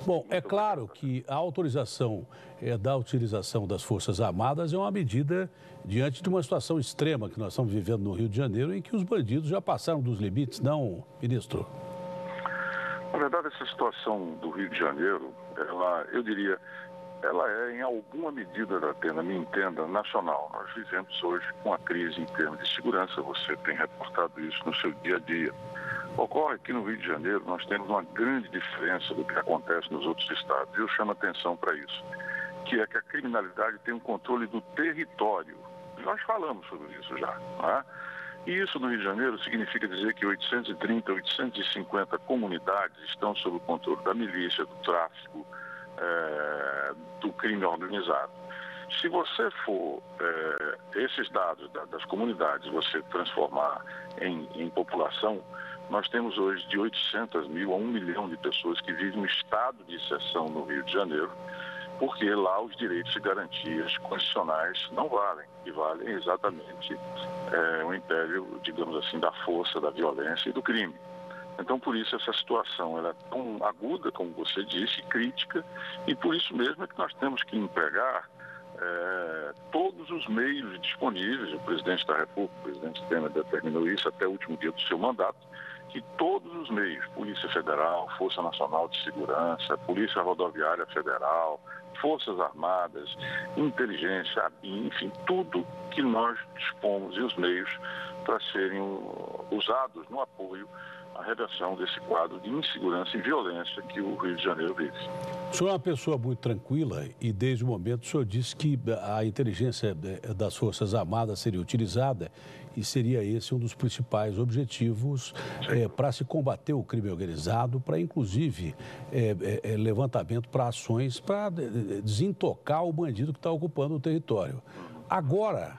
Bom, é claro que a autorização da utilização das Forças Armadas é uma medida diante de uma situação extrema que nós estamos vivendo no Rio de Janeiro, em que os bandidos já passaram dos limites, não, ministro? Na verdade, essa situação do Rio de Janeiro, eu diria, ela é em alguma medida, na minha entenda, nacional. Nós vivemos hoje uma crise em termos de segurança, você tem reportado isso no seu dia a dia. Ocorre que no Rio de Janeiro nós temos uma grande diferença do que acontece nos outros estados. Eu chamo atenção para isso, que é que a criminalidade tem um controle do território. Nós falamos sobre isso já, não é? E isso no Rio de Janeiro significa dizer que 830, 850 comunidades estão sob o controle da milícia, do tráfico, do crime organizado. Se você for, esses dados das comunidades, você transformar em população, nós temos hoje de 800 mil a 1 milhão de pessoas que vivem um estado de exceção no Rio de Janeiro, porque lá os direitos e garantias constitucionais não valem, e valem exatamente o império, digamos assim, da força, da violência e do crime. Então, por isso, essa situação ela é tão aguda, como você disse, crítica, e por isso mesmo é que nós temos que empregar todos os meios disponíveis. O presidente da República, o presidente Temer, determinou isso até o último dia do seu mandato, que todos os meios, Polícia Federal, Força Nacional de Segurança, Polícia Rodoviária Federal, Forças Armadas, Inteligência, enfim, tudo que nós dispomos e os meios para serem usados no apoio à reversão desse quadro de insegurança e violência que o Rio de Janeiro vive. O senhor é uma pessoa muito tranquila e desde o momento o senhor disse que a inteligência das Forças Armadas seria utilizada e seria esse um dos principais objetivos para se combater o crime organizado, para inclusive levantamento para ações para desintocar o bandido que está ocupando o território. Agora,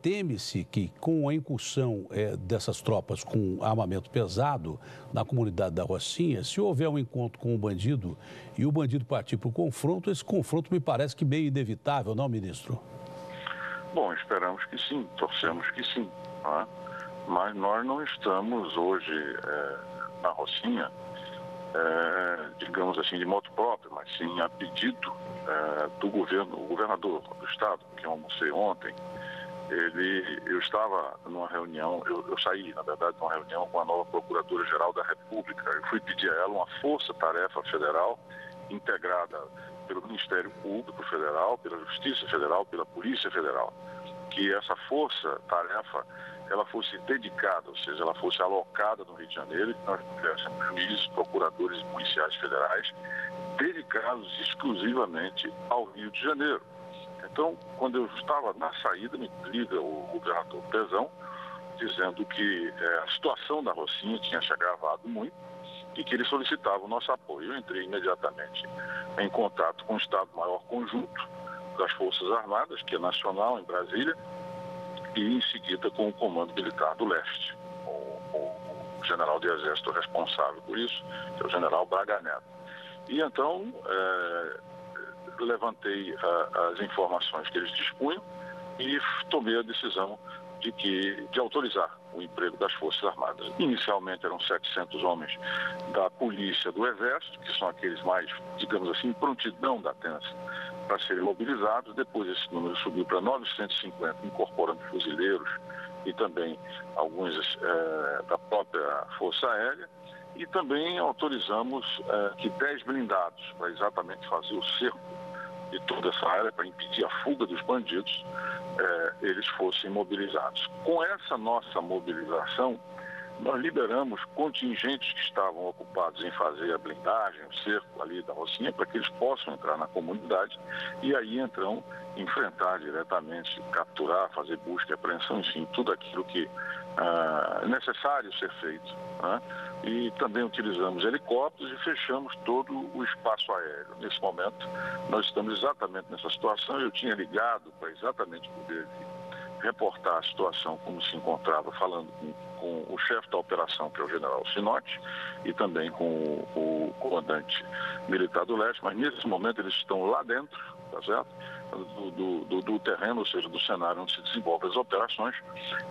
teme-se que com a incursão dessas tropas com armamento pesado na comunidade da Rocinha, se houver um encontro com o bandido e o bandido partir para o confronto, esse confronto me parece que meio inevitável, não, ministro? Bom, esperamos que sim, torcemos que sim, não é? Mas nós não estamos hoje na Rocinha, digamos assim, de moto próprio, mas sim a pedido do governo, o governador do estado, que eu almocei ontem. Eu estava numa reunião, eu saí, na verdade, de uma reunião com a nova Procuradora-Geral da República. Eu fui pedir a ela uma força-tarefa federal integrada pelo Ministério Público Federal, pela Justiça Federal, pela Polícia Federal, que essa força-tarefa ela fosse dedicada, ou seja, ela fosse alocada no Rio de Janeiro, e que nós tivéssemos juízes, procuradores e policiais federais dedicados exclusivamente ao Rio de Janeiro. Então, quando eu estava na saída, me liga o governador Pezão, dizendo que a situação da Rocinha tinha se agravado muito e que ele solicitava o nosso apoio. Eu entrei imediatamente em contato com o Estado-Maior Conjunto das Forças Armadas, que é nacional, em Brasília, e em seguida com o Comando Militar do Leste, o general de Exército responsável por isso, que é o general Braga Neto. E então levantei as informações que eles dispunham e tomei a decisão de autorizar o emprego das Forças Armadas. Inicialmente eram 700 homens da Polícia do Exército, que são aqueles mais, digamos assim, em prontidão da atenção para serem mobilizados. Depois esse número subiu para 950, incorporando fuzileiros e também alguns da própria Força Aérea. E também autorizamos que 10 blindados, para exatamente fazer o cerco de toda essa área, para impedir a fuga dos bandidos, eles fossem mobilizados. Com essa nossa mobilização, nós liberamos contingentes que estavam ocupados em fazer a blindagem, o cerco ali da Rocinha, para que eles possam entrar na comunidade e aí então enfrentar diretamente, capturar, fazer busca e apreensão, enfim, tudo aquilo que é necessário ser feito, né? E também utilizamos helicópteros e fechamos todo o espaço aéreo. Nesse momento, nós estamos exatamente nessa situação. Eu tinha ligado para exatamente poder reportar a situação como se encontrava, falando com o chefe da operação, que é o general Sinotti, e também com o comandante militar do Leste, mas nesse momento eles estão lá dentro, tá certo? Do terreno, ou seja, do cenário onde se desenvolvem as operações,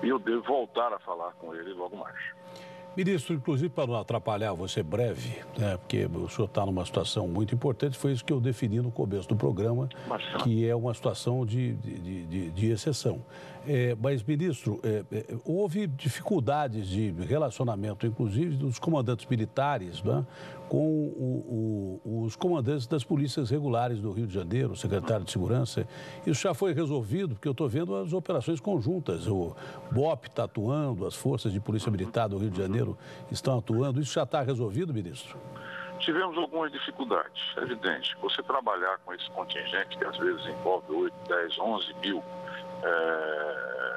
e eu devo voltar a falar com ele logo mais. Ministro, inclusive para não atrapalhar, você breve, né, porque o senhor está numa situação muito importante, foi isso que eu defini no começo do programa, que é uma situação de exceção. Mas, ministro, houve dificuldades de relacionamento, inclusive dos comandantes militares, né, com os comandantes das polícias regulares do Rio de Janeiro, o secretário de Segurança. Isso já foi resolvido, porque eu estou vendo as operações conjuntas. O BOP está atuando, as forças de polícia militar do Rio de Janeiro estão atuando. Isso já está resolvido, ministro? Tivemos algumas dificuldades, é evidente. Você trabalhar com esse contingente, que às vezes envolve 8, 10, 11 mil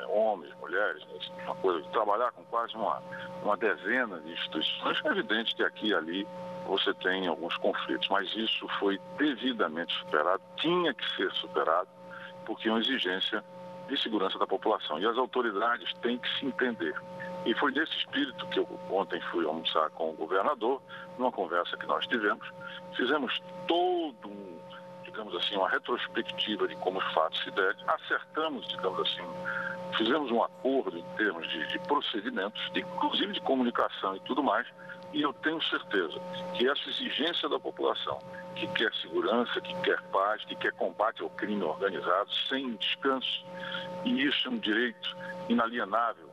homens, mulheres, uma coisa, trabalhar com quase uma dezena de instituições, é evidente que aqui e ali você tem alguns conflitos, mas isso foi devidamente superado, tinha que ser superado, porque é uma exigência de segurança da população. E as autoridades têm que se entender. E foi nesse espírito que eu ontem fui almoçar com o governador, numa conversa que nós tivemos. Fizemos digamos assim, uma retrospectiva de como os fatos se deram. Acertamos, digamos assim, fizemos um acordo em termos de procedimentos, inclusive de comunicação e tudo mais. E eu tenho certeza que essa exigência da população, que quer segurança, que quer paz, que quer combate ao crime organizado, sem descanso, e isso é um direito inalienável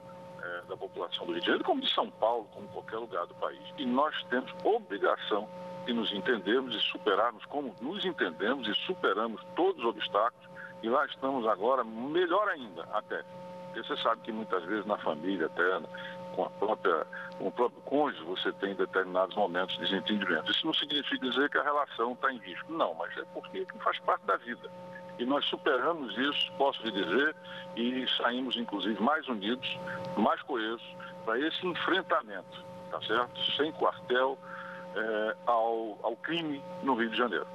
da população do Rio de Janeiro, como de São Paulo, como qualquer lugar do país. E nós temos obrigação de nos entendermos e superarmos como nos entendemos e superamos todos os obstáculos. E lá estamos agora, melhor ainda até. Porque você sabe que muitas vezes na família, até com o próprio cônjuge, você tem em determinados momentos de desentendimento. Isso não significa dizer que a relação está em risco. Não, mas é porque faz parte da vida. E nós superamos isso, posso lhe dizer, e saímos, inclusive, mais unidos, mais coesos, para esse enfrentamento, tá certo? Sem quartel, ao crime no Rio de Janeiro.